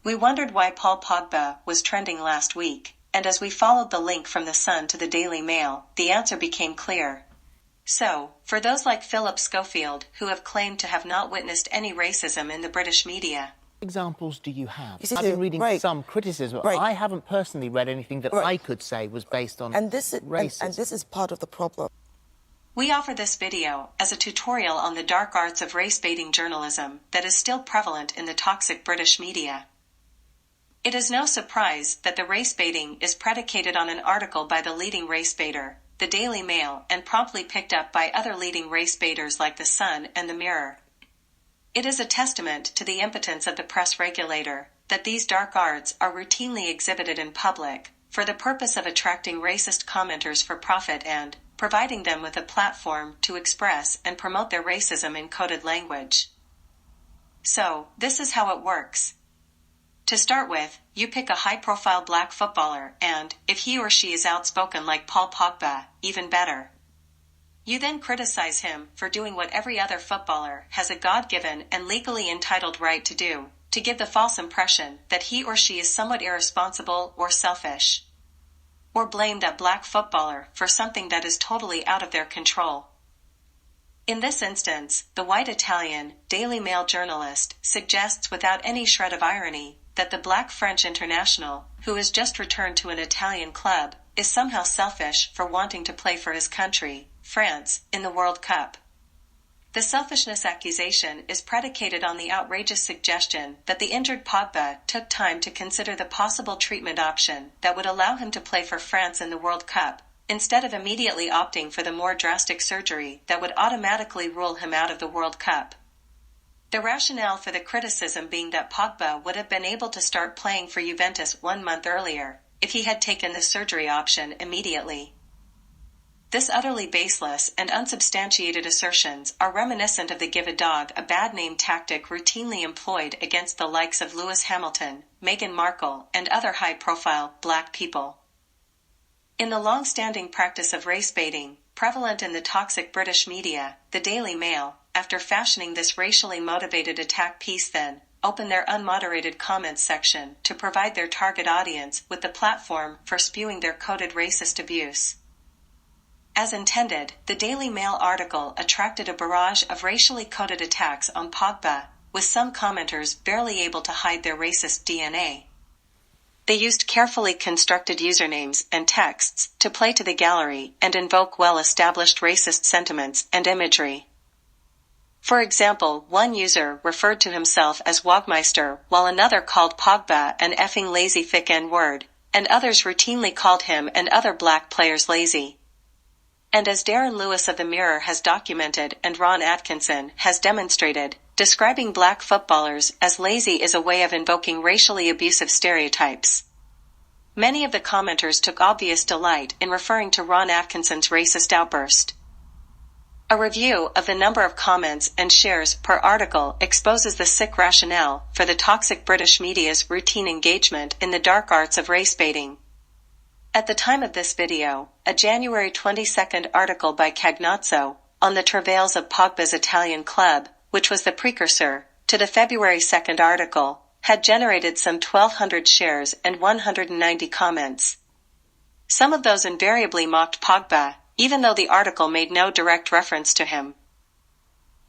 We wondered why Paul Pogba was trending last week, and as we followed the link from the Sun to the Daily Mail, the answer became clear. So, for those like Philip Schofield, who have claimed to have not witnessed any racism in the British media. Examples do you have? You see, I've been reading right. some criticism. Right. I haven't personally read anything that I could say was based on racism. And this is part of the problem. We offer this video as a tutorial on the dark arts of race-baiting journalism that is still prevalent in the toxic British media. It is no surprise that the race-baiting is predicated on an article by the leading race-baiter, the Daily Mail, and promptly picked up by other leading race-baiters like the Sun and the Mirror. It is a testament to the impotence of the press regulator that these dark arts are routinely exhibited in public for the purpose of attracting racist commenters for profit and providing them with a platform to express and promote their racism in coded language. So, this is how it works. To start with, you pick a high-profile black footballer and, if he or she is outspoken like Paul Pogba, even better. You then criticize him for doing what every other footballer has a God-given and legally entitled right to do, to give the false impression that he or she is somewhat irresponsible or selfish. Or blame that black footballer for something that is totally out of their control. In this instance, the white Italian, Daily Mail journalist suggests without any shred of irony that the black French international, who has just returned to an Italian club, is somehow selfish for wanting to play for his country, France, in the World Cup. The selfishness accusation is predicated on the outrageous suggestion that the injured Pogba took time to consider the possible treatment option that would allow him to play for France in the World Cup, instead of immediately opting for the more drastic surgery that would automatically rule him out of the World Cup. The rationale for the criticism being that Pogba would have been able to start playing for Juventus 1 month earlier, if he had taken the surgery option immediately. This utterly baseless and unsubstantiated assertions are reminiscent of the give a dog a bad name tactic routinely employed against the likes of Lewis Hamilton, Meghan Markle, and other high-profile black people. In the long-standing practice of race-baiting, prevalent in the toxic British media, the Daily Mail, after fashioning this racially motivated attack piece then, open their unmoderated comments section to provide their target audience with the platform for spewing their coded racist abuse. As intended, the Daily Mail article attracted a barrage of racially coded attacks on Pogba, with some commenters barely able to hide their racist DNA. They used carefully constructed usernames and texts to play to the gallery and invoke well-established racist sentiments and imagery. For example, one user referred to himself as Wogmeister, while another called Pogba an effing lazy thick N-word, and others routinely called him and other black players lazy. And as Darren Lewis of the Mirror has documented and Ron Atkinson has demonstrated, describing black footballers as lazy is a way of invoking racially abusive stereotypes. Many of the commenters took obvious delight in referring to Ron Atkinson's racist outburst. A review of the number of comments and shares per article exposes the sick rationale for the toxic British media's routine engagement in the dark arts of race-baiting. At the time of this video, a January 22 article by Cagnozzo on the travails of Pogba's Italian club, which was the precursor to the February 2 article, had generated some 1,200 shares and 190 comments. Some of those invariably mocked Pogba, even though the article made no direct reference to him.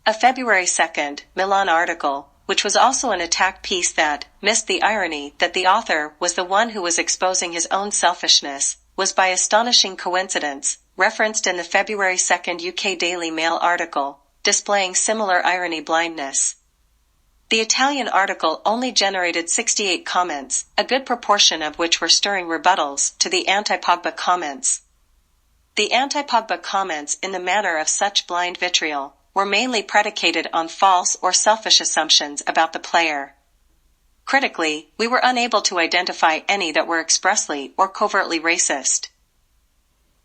A February 2 Milan article, which was also an attack piece that missed the irony that the author was the one who was exposing his own selfishness, was by astonishing coincidence referenced in the February 2 UK Daily Mail article, displaying similar irony blindness. The Italian article only generated 68 comments, a good proportion of which were stirring rebuttals to the anti-Pogba comments. The anti-Pogba comments in the manner of such blind vitriol were mainly predicated on false or selfish assumptions about the player. Critically, we were unable to identify any that were expressly or covertly racist.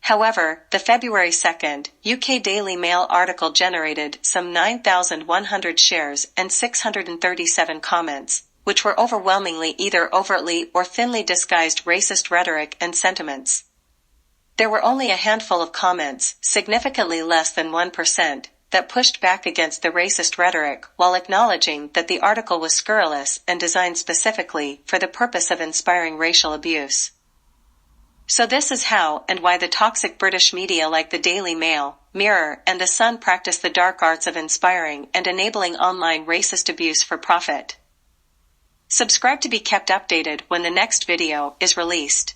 However, the February 2 UK Daily Mail article generated some 9,100 shares and 637 comments, which were overwhelmingly either overtly or thinly disguised racist rhetoric and sentiments. There were only a handful of comments, significantly less than 1%, that pushed back against the racist rhetoric while acknowledging that the article was scurrilous and designed specifically for the purpose of inspiring racial abuse. So this is how and why the toxic British media like the Daily Mail, Mirror, and The Sun practice the dark arts of inspiring and enabling online racist abuse for profit. Subscribe to be kept updated when the next video is released.